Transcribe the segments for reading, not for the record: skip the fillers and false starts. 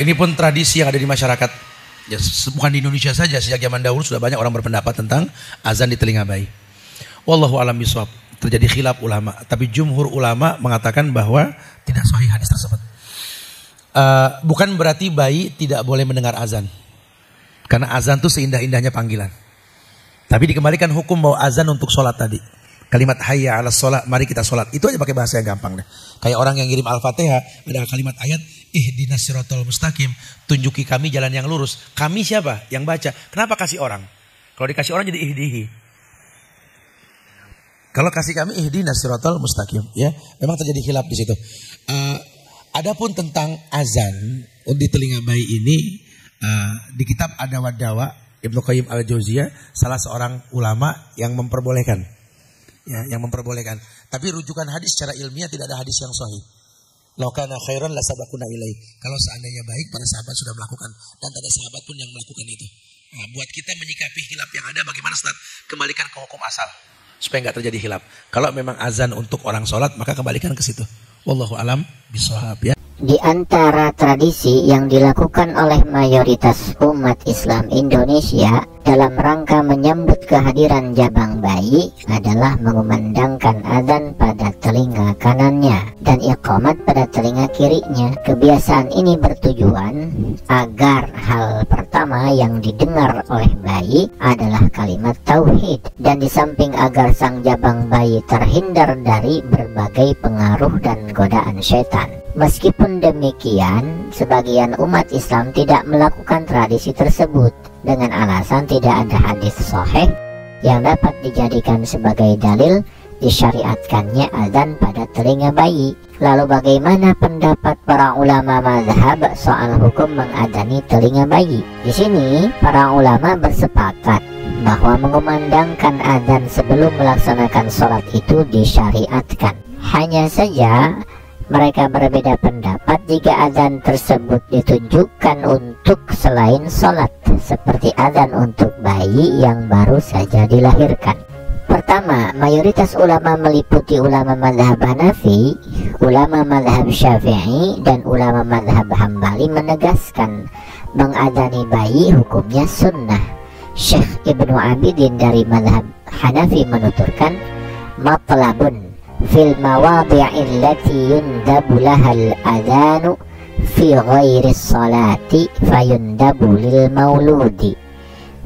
ini pun tradisi yang ada di masyarakat. Ya, bukan di Indonesia saja, sejak zaman dahulu sudah banyak orang berpendapat tentang azan di telinga bayi. Wallahu a'lam bishawab. Terjadi khilaf ulama, tapi jumhur ulama mengatakan bahwa tidak sahih hadis tersebut. Bukan berarti bayi tidak boleh mendengar azan. Karena azan itu seindah-indahnya panggilan. Tapi dikembalikan hukum bahwa azan untuk sholat tadi. Kalimat hayya ala sholat, mari kita sholat. Itu aja pakai bahasa yang gampang deh. Kayak orang yang ngirim Al-Fatihah, ada kalimat ayat, ihdinas siratal mustaqim, tunjuki kami jalan yang lurus. Kami siapa? Yang baca. Kenapa kasih orang? Kalau dikasih orang jadi ihdihi. Kalau kasih kami ihdinas siratal mustaqim, ya. Memang terjadi khilaf di situ. Adapun tentang azan di telinga bayi ini, di kitab Ad-Dawa Dawa Ibnu Qayyim Al-Jauziyah, salah seorang ulama yang memperbolehkan, ya, yang memperbolehkan. Tapi rujukan hadis secara ilmiah tidak ada hadis yang sahih. Law kana khairan la sabaquna ilaih. Kalau seandainya baik, para sahabat sudah melakukan, dan tak ada sahabat pun yang melakukan itu. Nah, buat kita menyikapi khilaf yang ada, bagaimana Ustaz? Kembalikan ke hukum asal supaya nggak terjadi khilaf. Kalau memang azan untuk orang sholat, maka kembalikan ke situ. Wallahu alam bishawab, ya. Di antara tradisi yang dilakukan oleh mayoritas umat Islam Indonesia dalam rangka menyambut kehadiran jabang bayi adalah mengumandangkan azan pada telinga kanannya dan iqamat pada telinga kirinya. Kebiasaan ini bertujuan agar hal pertama yang didengar oleh bayi adalah kalimat tauhid, dan di samping agar sang jabang bayi terhindar dari berbagai pengaruh dan godaan syaitan. Meskipun demikian, sebagian umat Islam tidak melakukan tradisi tersebut dengan alasan tidak ada hadis sahih yang dapat dijadikan sebagai dalil disyariatkannya azan pada telinga bayi. Lalu bagaimana pendapat para ulama mazhab soal hukum mengadzani telinga bayi? Di sini para ulama bersepakat bahwa mengumandangkan azan sebelum melaksanakan sholat itu disyariatkan. Hanya saja mereka berbeda pendapat jika azan tersebut ditunjukkan untuk selain sholat, seperti azan untuk bayi yang baru saja dilahirkan. Pertama, mayoritas ulama meliputi ulama mazhab Hanafi, ulama mazhab Syafi'i, dan ulama mazhab Hambali menegaskan mengadzani bayi hukumnya sunnah. Syekh Ibnu Abidin dari mazhab Hanafi menuturkan, matlabun fil mawadhi'il lati yundabu lahal adhanu fi ghairi salati fayundabu lil mauludi.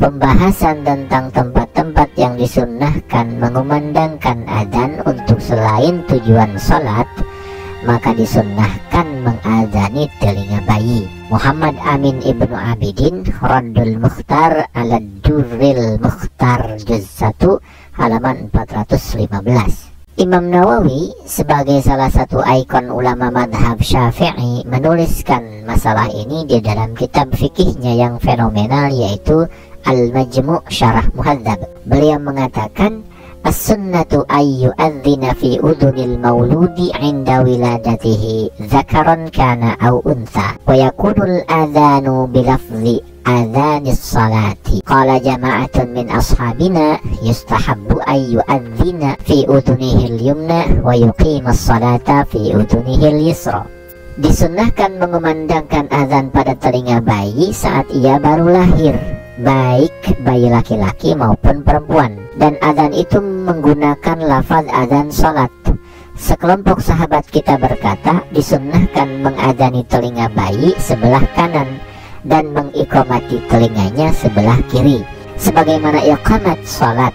Pembahasan tentang tempat-tempat yang disunnahkan mengumandangkan adzan untuk selain tujuan salat, maka disunnahkan mengadzani telinga bayi. Muhammad Amin Ibnu Abidin, Raddul Mukhtar ala Durril Mukhtar juz 1 halaman 415. Imam Nawawi sebagai salah satu ikon ulama madhab Syafi'i menuliskan masalah ini di dalam kitab fikihnya yang fenomenal, yaitu Al-Majmu' Syarah Muhadzab. Beliau mengatakan, as-sunnatu ayyu adzina fi udunil mauludi inda wiladatihi zakaran kana au untha wa yakunul adhanu bilafzi adhanis salati. Qala jama'atun min ashabina yustahabbu ayyu adzina fi udunihil yumna wa yuqimas salata fi udunihil yusra. Disunnahkan mengumandangkan azan pada telinga bayi saat ia baru lahir, baik bayi laki-laki maupun perempuan, dan azan itu menggunakan lafaz azan salat. Sekelompok sahabat kita berkata, disunnahkan mengadzani telinga bayi sebelah kanan dan mengiqamati telinganya sebelah kiri, sebagaimana iqamat salat.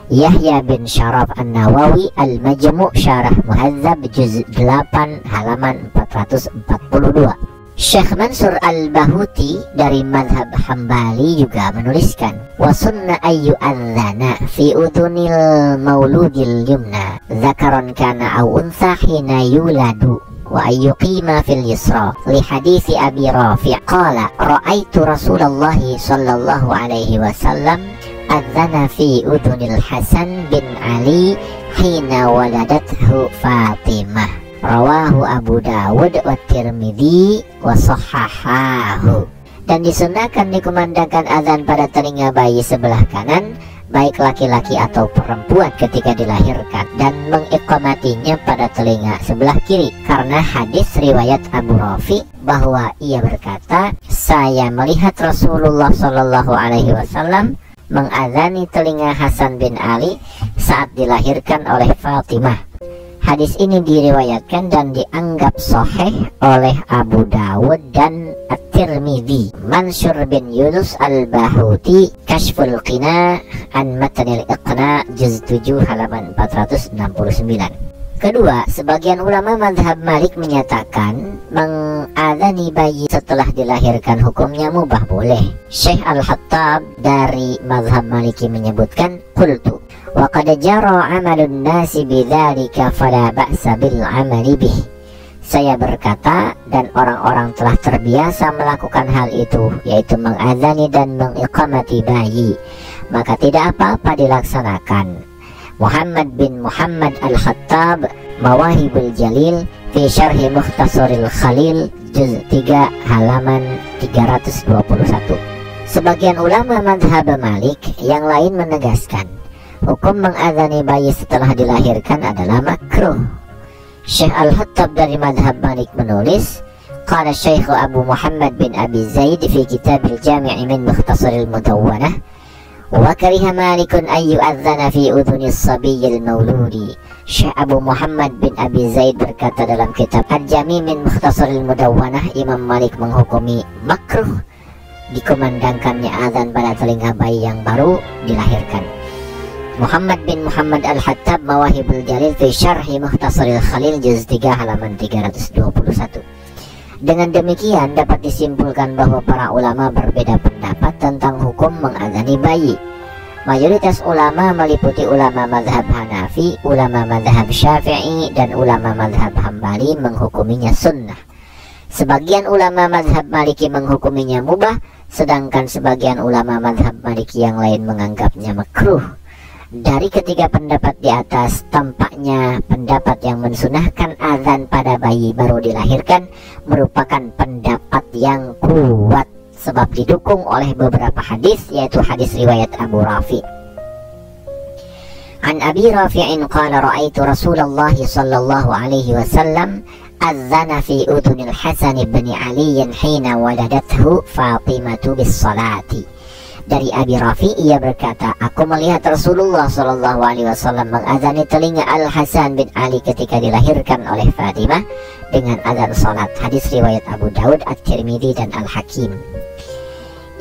Yahya bin Syaraf An-Nawawi, Al-Majmu' Syarah Muhadzab juz 8 halaman 442. Syekh Mansur Al-Bahuti dari madhab Hambali juga menuliskan, wa sunna ayyu adzana fi udunil mauludil yumna zakaron kana au untha hina yuladu wa ayyuqima fil yusra li hadithi Abi Rafi' qala ra'aitu Rasulullah sallallahu alaihi wasallam adzana fi udunil Hasan bin Ali hina waladathu Fatimah. Rawahu Abu Dawud wa Tirmidzi wa sahhahahu. Dan disunahkan dikumandangkan azan pada telinga bayi sebelah kanan, baik laki-laki atau perempuan ketika dilahirkan, dan mengiqamatinya pada telinga sebelah kiri karena hadis riwayat Abu Rafi bahwa ia berkata, saya melihat Rasulullah Shallallahu Alaihi Wasallam mengadzani telinga Hasan bin Ali saat dilahirkan oleh Fatimah. Hadis ini diriwayatkan dan dianggap sahih oleh Abu Dawud dan At-Tirmidzi. Mansur bin Yunus Al-Bahuti, Kashful Qina an Matnil Iqna, juz 7 halaman 469. Kedua, sebagian ulama mazhab Malik menyatakan mengadzani bayi setelah dilahirkan hukumnya mubah, boleh. Syekh Al-Hattab dari mazhab Maliki menyebutkan, qultu wa qad jara 'amalun nasi bidzalika fala ba'sa bil 'amali bih. Saya berkata, dan orang-orang telah terbiasa melakukan hal itu, yaitu mengadzani dan mengiqamati bayi, maka tidak apa-apa dilaksanakan. Muhammad bin Muhammad Al-Khattab, Mawahibul Jalil fi Syarhi Mukhtasaril Khalil, juz 3 halaman 321. Sebagian ulama mazhab Malik yang lain menegaskan hukum mengadzani bayi setelah dilahirkan adalah makruh. Syekh Al-Hattab dari mazhab Malik menulis, qala Syekh Abu Muhammad bin Abi Zaid fi Kitabil Jami' min Mukhtasaril Mudawwanah, wa kariha Malikun an yu'adzana fi udhunis sabiyyil mauludi. Syekh Abu Muhammad bin Abi Zaid berkata dalam kitab Al-Jami' min Mukhtasaril Mudawwanah, Imam Malik menghukumi makruh dikumandangkannya azan pada telinga bayi yang baru dilahirkan. Muhammad bin Muhammad Al-Hattab, Mawahibul Jalil fi Syarhi Mukhtasaril Khalil, juz 3 halaman 321. Dengan demikian dapat disimpulkan bahwa para ulama berbeda pendapat tentang hukum mengadzani bayi. Mayoritas ulama meliputi ulama mazhab Hanafi, ulama mazhab Syafi'i, dan ulama mazhab Hambali menghukuminya sunnah. Sebagian ulama mazhab Maliki menghukuminya mubah, sedangkan sebagian ulama mazhab Maliki yang lain menganggapnya makruh. Dari ketiga pendapat di atas, tampaknya pendapat yang mensunahkan azan pada bayi baru dilahirkan merupakan pendapat yang kuat, sebab didukung oleh beberapa hadis, yaitu hadis riwayat Abu Rafi. An Abi Rafi'in qala ra'aitu Rasulullah sallallahu alaihi wasallam azana fi udhunil Hasan bin Ali hina waladathu Fatimatu bis salati. Dari Abi Rafi, ia berkata, aku melihat Rasulullah Shallallahu Alaihi Wasallam mengazani telinga Al Hasan bin Ali ketika dilahirkan oleh Fatimah dengan azan salat. Hadis riwayat Abu Dawud, At-Tirmidzi, dan Al Hakim.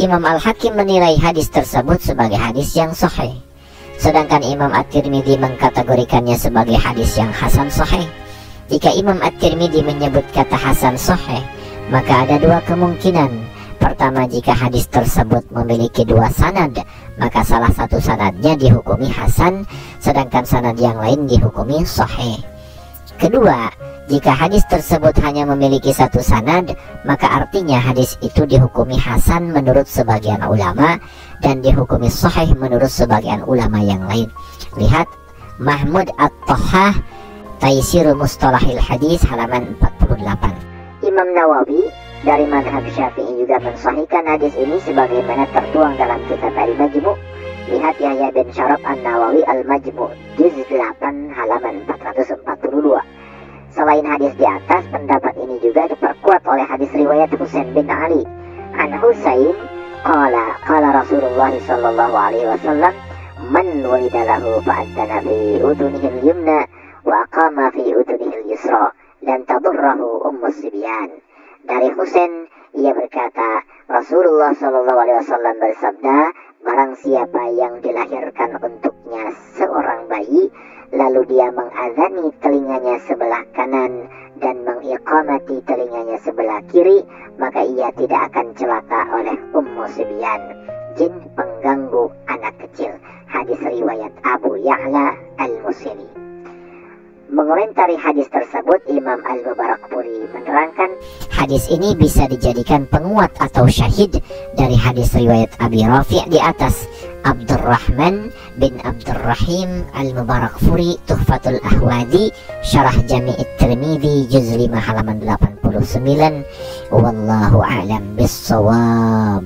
Imam Al Hakim menilai hadis tersebut sebagai hadis yang sahih, sedangkan Imam At-Tirmidzi mengkategorikannya sebagai hadis yang hasan sahih. Jika Imam At-Tirmidzi menyebut kata hasan sahih, maka ada dua kemungkinan. Pertama, jika hadis tersebut memiliki dua sanad, maka salah satu sanadnya dihukumi hasan, sedangkan sanad yang lain dihukumi sahih. Kedua, jika hadis tersebut hanya memiliki satu sanad, maka artinya hadis itu dihukumi hasan menurut sebagian ulama dan dihukumi sahih menurut sebagian ulama yang lain. Lihat Mahmud At-Tahah, Taisirul Mustalahil Hadis, halaman 48. Imam Nawawi dari mazhab Syafi'i juga mensahihkan hadis ini sebagaimana tertuang dalam kitab Al-Majmu'. Lihat Yahya bin Syaraf An-Nawawi Al-Majmu', juz 8 halaman 442. Selain hadis di atas, pendapat ini juga diperkuat oleh hadis riwayat Husain bin Ali. An Husain qala Rasulullah sallallahu alaihi wasallam, man wulida lahu fa'adzana fi udhunihil yumna wa aqama fi udhunihil yusra lan tadurrahu ummus sibyan. Dari Husain, ia berkata, Rasulullah Shallallahu Alaihi Wasallam bersabda, barang siapa yang dilahirkan untuknya seorang bayi, lalu dia mengazani telinganya sebelah kanan dan mengiqamati telinganya sebelah kiri, maka ia tidak akan celaka oleh Ummu Sibyan, jin pengganggu anak kecil. Hadis riwayat Abu Ya'la Al-Musili. Mengomentari hadis tersebut, Imam Al-Mubarakpuri menerangkan, hadis ini bisa dijadikan penguat atau syahid dari hadis riwayat Abi Rafi' di atas. Abdurrahman bin Abdurrahim Al-Mubarakpuri, Tuhfatul Ahwadi, Syarah Jami' Tirmidzi, juz 5 halaman 89. Wallahu a'lam bissawab.